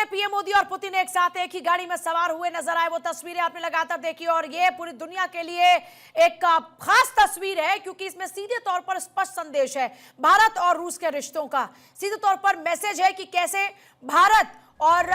PM Modi और Putin एक साथ एक ही गाड़ी में सवार हुए नजर आए। वो तस्वीरें आपने लगातार देखी और ये पूरी दुनिया के लिए एक खास तस्वीर है, क्योंकि इसमें सीधे तौर पर स्पष्ट संदेश है भारत और रूस के रिश्तों का। सीधे तौर पर मैसेज है कि कैसे भारत और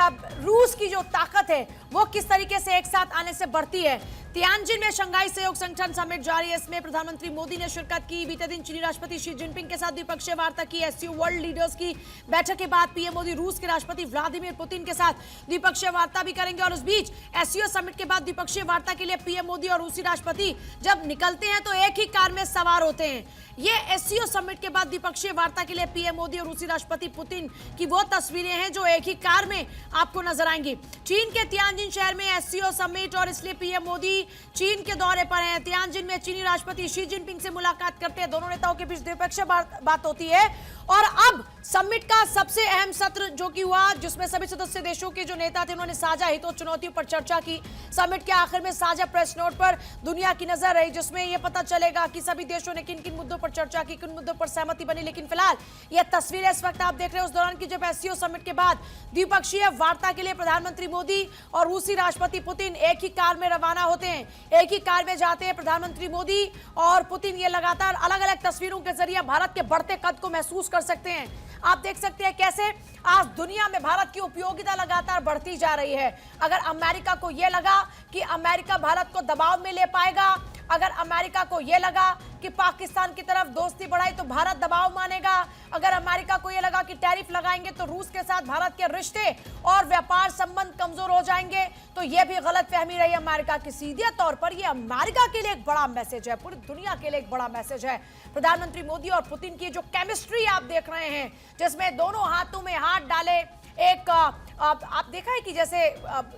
रूस की जो ताकत है वो किस तरीके से एक साथ आने से बढ़ती है। तियानजिन में शंघाई सहयोग संगठन समिट जारी है। इसमें प्रधानमंत्री मोदी ने शिरकत की। बीते दिन चीनी राष्ट्रपति शी जिनपिंग के साथ द्विपक्षीय वार्ता की। एससीओ वर्ल्ड लीडर्स की बैठक के बाद पीएम मोदी रूस के राष्ट्रपति व्लादिमीर पुतिन के साथ द्विपक्षीय वार्ता भी करेंगे। और उस बीच एससीओ समिट के बाद द्विपक्षीय वार्ता के लिए पीएम मोदी और रूसी राष्ट्रपति जब निकलते हैं तो एक ही कार में सवार होते हैं। ये एससीओ समिट के बाद द्विपक्षीय वार्ता के लिए पीएम मोदी और रूसी राष्ट्रपति पुतिन की वो तस्वीरें हैं जो एक ही कार में आपको नजर आएंगी। चीन के तियानजिन शहर में एससीओ समिट और इसलिए पीएम मोदी चीन के दौरे पर हैं। तियानजिन में चीनी राष्ट्रपति शी जिनपिंग से मुलाकात करते हैं। दोनों नेताओं के बीच द्विपक्षीय बात होती है। और अब समिट का सबसे अहम सत्र जो कि हुआ, जिसमें सभी सदस्य देशों के जो नेता थे उन्होंने साझा हितों चुनौतियों पर चर्चा की। समिट के आखिर में साझा प्रेस नोट पर दुनिया की नजर रही, जिसमें यह पता चलेगा कि सभी देशों ने किन किन मुद्दों पर चर्चा की, किन मुद्दों पर सहमति बनी। लेकिन फिलहाल यह तस्वीर इस वक्त आप देख रहे हैं उस दौरान की जब एससीओ समिट के बाद द्विपक्षीय वार्ता के लिए प्रधानमंत्री मोदी और रूसी राष्ट्रपति पुतिन एक ही कार में रवाना होते हैं। एक ही कार में जाते हैं प्रधानमंत्री मोदी और पुतिन। ये लगातार अलग अलग तस्वीरों के जरिए भारत के बढ़ते कद को महसूस कर सकते हैं। आप देख सकते हैं कैसे आज दुनिया में भारत की उपयोगिता लगातार बढ़ती जा रही है। अगर अमेरिका को यह लगा कि अमेरिका भारत को दबाव में ले पाएगा, अगर अमेरिका को यह लगा कि पाकिस्तान की तरफ दोस्ती बढ़ाई तो भारत दबाव मानेगा, अगर अमेरिका को यह लगा कि टैरिफ लगाएंगे तो रूस के साथ भारत के रिश्ते और व्यापार संबंध कमजोर हो जाएंगे, तो यह भी गलतफहमी रही अमेरिका की। सीधे तौर पर यह अमेरिका के लिए एक बड़ा मैसेज है, पूरी दुनिया के लिए एक बड़ा मैसेज है। प्रधानमंत्री मोदी और पुतिन की जो केमिस्ट्री आप देख रहे हैं, जिसमें दोनों हाथों में हाथ डाले एक आप देखा है कि जैसे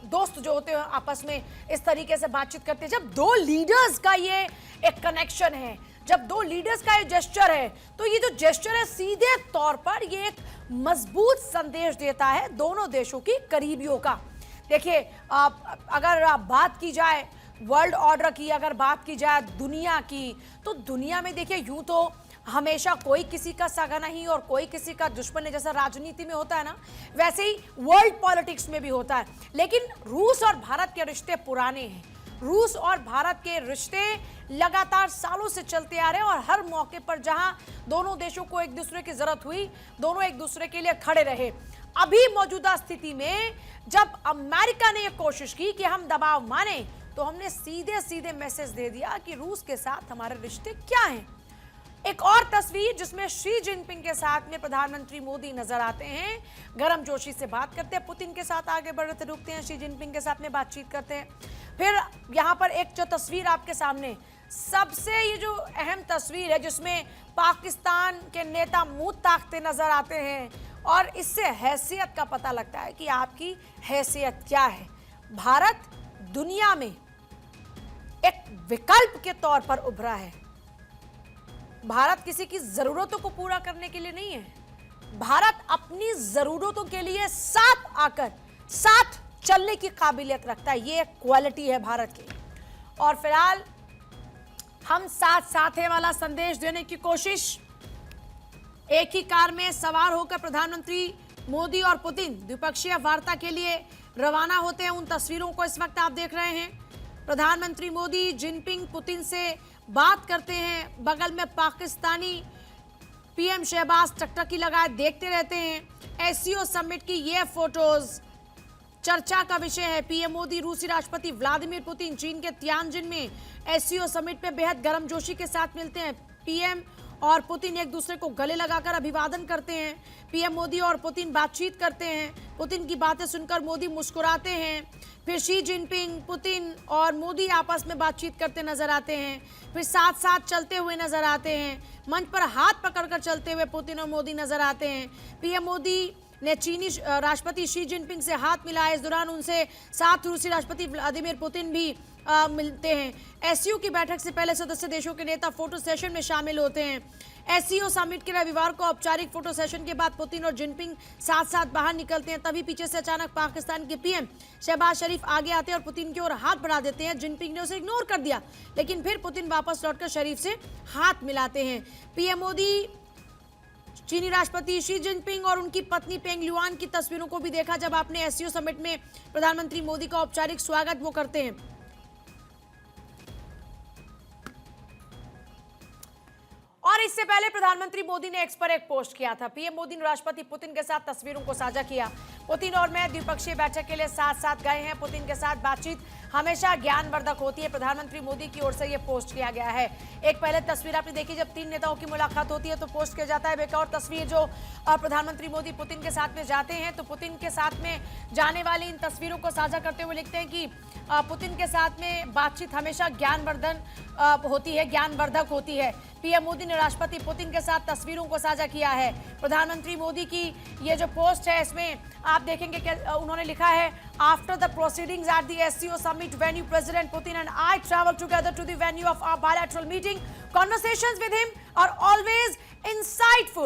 दोस्त जो होते हैं आपस में इस तरीके से बातचीत करते हैं। जब दो लीडर्स का ये एक कनेक्शन है, जब दो लीडर्स का ये जेस्चर है, तो ये जो जेस्चर है सीधे तौर पर ये एक मजबूत संदेश देता है दोनों देशों की करीबियों का। देखिए, अगर बात की जाए वर्ल्ड ऑर्डर की, अगर बात की जाए दुनिया की, तो दुनिया में देखिए यूं तो हमेशा कोई किसी का सगा नहीं और कोई किसी का दुश्मन है, जैसा राजनीति में होता है ना, वैसे ही वर्ल्ड पॉलिटिक्स में भी होता है। लेकिन रूस और भारत के रिश्ते पुराने हैं। रूस और भारत के रिश्ते लगातार सालों से चलते आ रहे हैं और हर मौके पर जहां दोनों देशों को एक दूसरे की जरूरत हुई, दोनों एक दूसरे के लिए खड़े रहे। अभी मौजूदा स्थिति में जब अमेरिका ने यह कोशिश की कि हम दबाव माने, तो हमने सीधे सीधे मैसेज दे दिया कि रूस के साथ हमारे रिश्ते क्या हैं। एक और तस्वीर जिसमें शी जिनपिंग के साथ में प्रधानमंत्री मोदी नजर आते हैं, गर्मजोशी से बात करते हैं, पुतिन के साथ आगे बढ़ते रुकते हैं, शी जिनपिंग के साथ में बातचीत करते हैं। फिर यहाँ पर एक जो तस्वीर आपके सामने सबसे ये जो अहम तस्वीर है, जिसमें पाकिस्तान के नेता मुंह ताकते नजर आते हैं और इससे हैसियत का पता लगता है कि आपकी हैसियत क्या है। भारत दुनिया में एक विकल्प के तौर पर उभरा है। भारत किसी की जरूरतों को पूरा करने के लिए नहीं है। भारत अपनी जरूरतों के लिए साथ आकर साथ चलने की काबिलियत रखता है। ये एक क्वालिटी है भारत की। और फिलहाल हम साथ साथ हैं वाला संदेश देने की कोशिश। एक ही कार में सवार होकर प्रधानमंत्री मोदी और पुतिन द्विपक्षीय वार्ता के लिए रवाना होते हैं। उन तस्वीरों को इस वक्त आप देख रहे हैं। प्रधानमंत्री मोदी जिनपिंग पुतिन से बात करते हैं। बगल में पाकिस्तानी पीएम शहबाज टकटकी लगाए देखते रहते हैं। एससीओ समिट की ये फोटोज चर्चा का विषय है। पीएम मोदी रूसी राष्ट्रपति व्लादिमीर पुतिन चीन के तियानजिन में एससीओ समिट में बेहद गर्मजोशी के साथ मिलते हैं। पीएम और पुतिन एक दूसरे को गले लगाकर अभिवादन करते हैं। पीएम मोदी और पुतिन बातचीत करते हैं। पुतिन की बातें सुनकर मोदी मुस्कुराते हैं। फिर शी जिनपिंग, पुतिन और मोदी आपस में बातचीत करते नजर आते हैं। फिर साथ साथ चलते हुए नजर आते हैं। मंच पर हाथ पकड़कर चलते हुए पुतिन और मोदी नजर आते हैं। पीएम मोदी ने चीनी राष्ट्रपति शी जिनपिंग से हाथ मिलाया। इस दौरान उनसे साथ रूसी राष्ट्रपति व्लादिमीर पुतिन भी मिलते हैं। एससीओ की बैठक से पहले सदस्य देशों के नेता फोटो सेशन में शामिल होते हैं। एससीओ समिट के रविवार को औपचारिक फोटो सेशन के बाद पुतिन और जिनपिंग साथ साथ बाहर निकलते हैं। तभी पीछे से अचानक पाकिस्तान के पीएम शहबाज शरीफ आगे आते हैं और पुतिन की ओर हाथ बढ़ा देते हैं। जिनपिंग ने उसे इग्नोर कर दिया, लेकिन फिर पुतिन वापस लौटकर शरीफ से हाथ मिलाते हैं। पीएम मोदी चीनी राष्ट्रपति शी जिनपिंग और उनकी पत्नी पेंग ल्युआन की तस्वीरों को भी देखा जब आपने एससीओ समिट में प्रधानमंत्री मोदी का औपचारिक स्वागत वो करते हैं। और इससे पहले प्रधानमंत्री मोदी ने एक्स पर एक पोस्ट किया था। पीएम मोदी ने राष्ट्रपति पुतिन के साथ तस्वीरों को साझा किया। पुतिन और मैं द्विपक्षीय बैठक के लिए साथ साथ गए हैं। पुतिन के साथ बातचीत हमेशा ज्ञानवर्धक होती है। प्रधानमंत्री मोदी की ओर से यह पोस्ट किया गया है। एक पहले तस्वीर आपने देखी जब तीन नेताओं की मुलाकात होती है तो पोस्ट किया जाता है। एक और तस्वीर जो प्रधानमंत्री मोदी पुतिन के साथ में जाते हैं तो पुतिन के साथ में जाने वाली इन तस्वीरों को साझा करते हुए लिखते हैं कि पुतिन के साथ में बातचीत हमेशा ज्ञानवर्धक होती है। पीएम मोदी ने राष्ट्रपति पुतिन के साथ तस्वीरों को साझा किया है। प्रधानमंत्री मोदी की ये जो पोस्ट है इसमें आप देखेंगे कि उन्होंने लिखा है, after the proceedings at the SCO summit venue, president Putin and I travel together to the venue of our bilateral meeting. Conversations with him are always insightful.